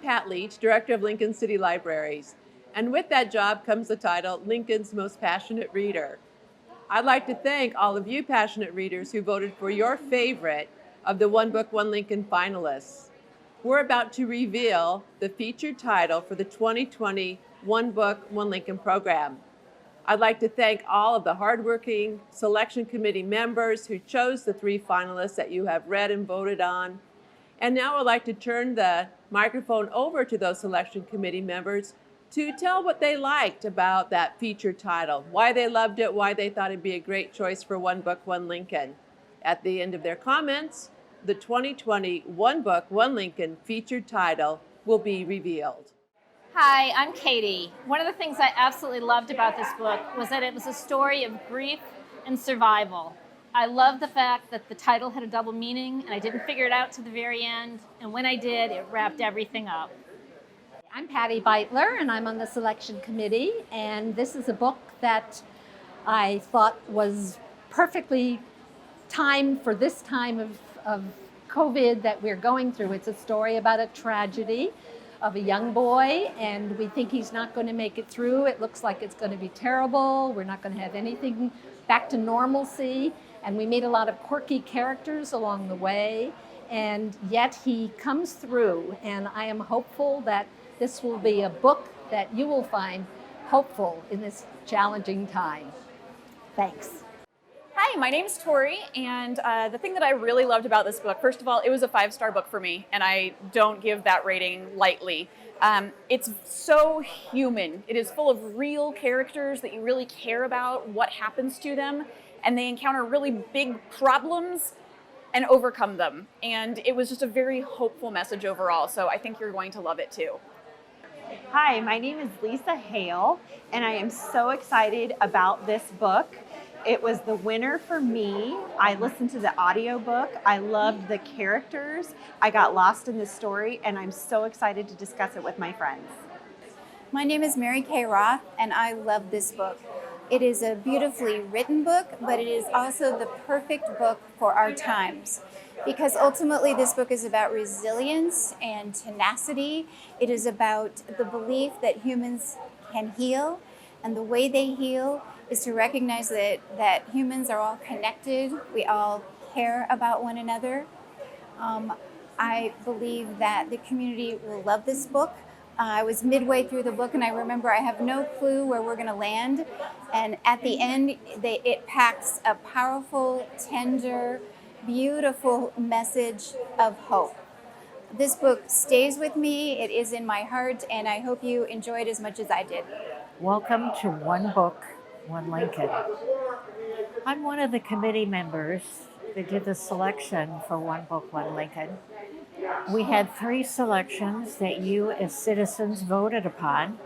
Pat Leach, Director of Lincoln City Libraries, and with that job comes the title, Lincoln's Most Passionate Reader. I'd like to thank all of you passionate readers who voted for your favorite of the One Book, One Lincoln finalists. We're about to reveal the featured title for the 2020 One Book, One Lincoln program. I'd like to thank all of the hardworking selection committee members who chose the 3 finalists that you have read and voted on. And now I'd like to turn the microphone over to those selection committee members to tell what they liked about that featured title, why they loved it, why they thought it'd be a great choice for One Book, One Lincoln. At the end of their comments, the 2020 One Book, One Lincoln featured title will be revealed. Hi, I'm Katie. One of the things I absolutely loved about this book was that it was a story of grief and survival. I love the fact that the title had a double meaning and I didn't figure it out to the very end. And when I did, it wrapped everything up. I'm Patty Beitler and I'm on the selection committee. And this is a book that I thought was perfectly timed for this time of COVID that we're going through. It's a story about a tragedy of a young boy, and we think he's not going to make it through. It looks like it's going to be terrible. We're not going to have anything back to normalcy. And we meet a lot of quirky characters along the way, and yet he comes through. And I am hopeful that this will be a book that you will find hopeful in this challenging time. Thanks. Hi, my name's Tori, and the thing that I really loved about this book, first of all, it was a 5-star book for me, and I don't give that rating lightly. It's so human. It is full of real characters that you really care about what happens to them, and they encounter really big problems and overcome them. And it was just a very hopeful message overall, so I think you're going to love it too. Hi, my name is Lisa Hale, and I am so excited about this book. It was the winner for me. I listened to the audiobook. I loved the characters. I got lost in the story, and I'm so excited to discuss it with my friends. My name is Kay Roth, and I love this book. It is a beautifully written book, but it is also the perfect book for our times. Because ultimately this book is about resilience and tenacity. It is about the belief that humans can heal, and the way they heal is to recognize that humans are all connected. We all care about one another. I believe that the community will love this book. I was midway through the book and I remember I have no clue where we're gonna land. And at the end, it packs a powerful, tender, beautiful message of hope. This book stays with me, it is in my heart, and I hope you enjoy it as much as I did. Welcome to One Book, One Lincoln. I'm one of the committee members that did the selection for One Book, One Lincoln. We had 3 selections that you as citizens voted upon,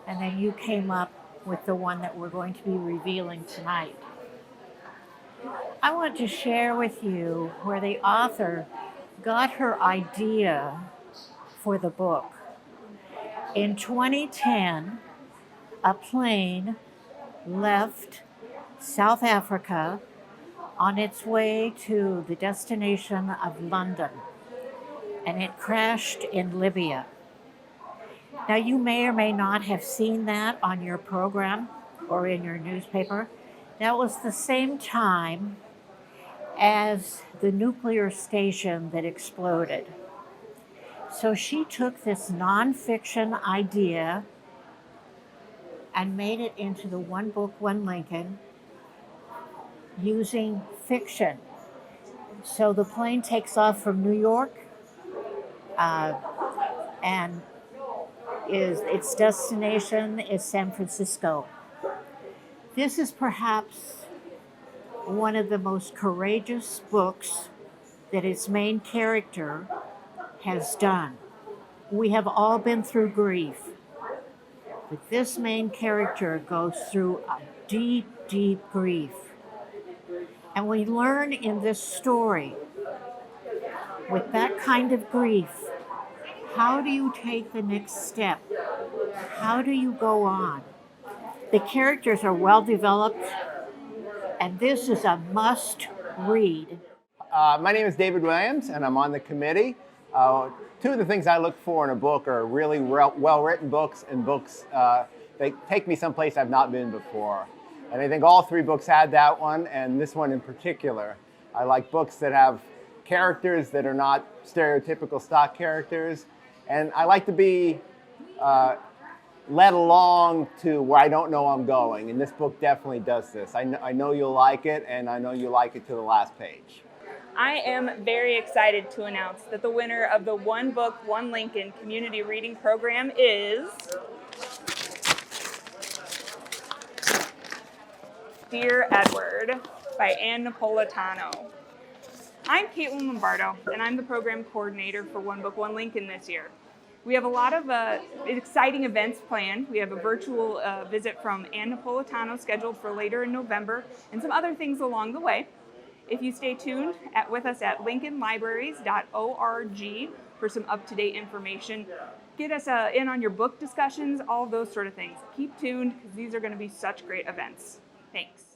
and then you came up with the one that we're going to be revealing tonight. I want to share with you where the author got her idea for the book. In 2010, a plane left South Africa on its way to the destination of London, and it crashed in Libya. Now, you may or may not have seen that on your program or in your newspaper. That was the same time as the nuclear station that exploded. So she took this nonfiction idea and made it into the One Book, One Lincoln using fiction. So the plane takes off from New York and its destination is San Francisco. This is perhaps one of the most courageous books that its main character has done. We have all been through grief, but this main character goes through a deep, deep grief. And we learn in this story, with that kind of grief, how do you take the next step? How do you go on? The characters are well developed, and this is a must read. My name is David Williams, and I'm on the committee. Two of the things I look for in a book are really well-written books and books that take me someplace I've not been before. And I think all three books had that one, and this one in particular. I like books that have characters that are not stereotypical stock characters, and I like to be led along to where I don't know I'm going, and this book definitely does this. I know you'll like it, and I know you'll like it to the last page. I am very excited to announce that the winner of the One Book, One Lincoln Community Reading Program is Dear Edward by Ann Napolitano. I'm Caitlin Lombardo, and I'm the program coordinator for One Book, One Lincoln this year. We have a lot of exciting events planned. We have a virtual visit from Ann Napolitano scheduled for later in November, and some other things along the way. If you stay tuned with us at lincolnlibraries.org for some up-to-date information, get us in on your book discussions, all those sort of things. Keep tuned, because these are going to be such great events. Thanks.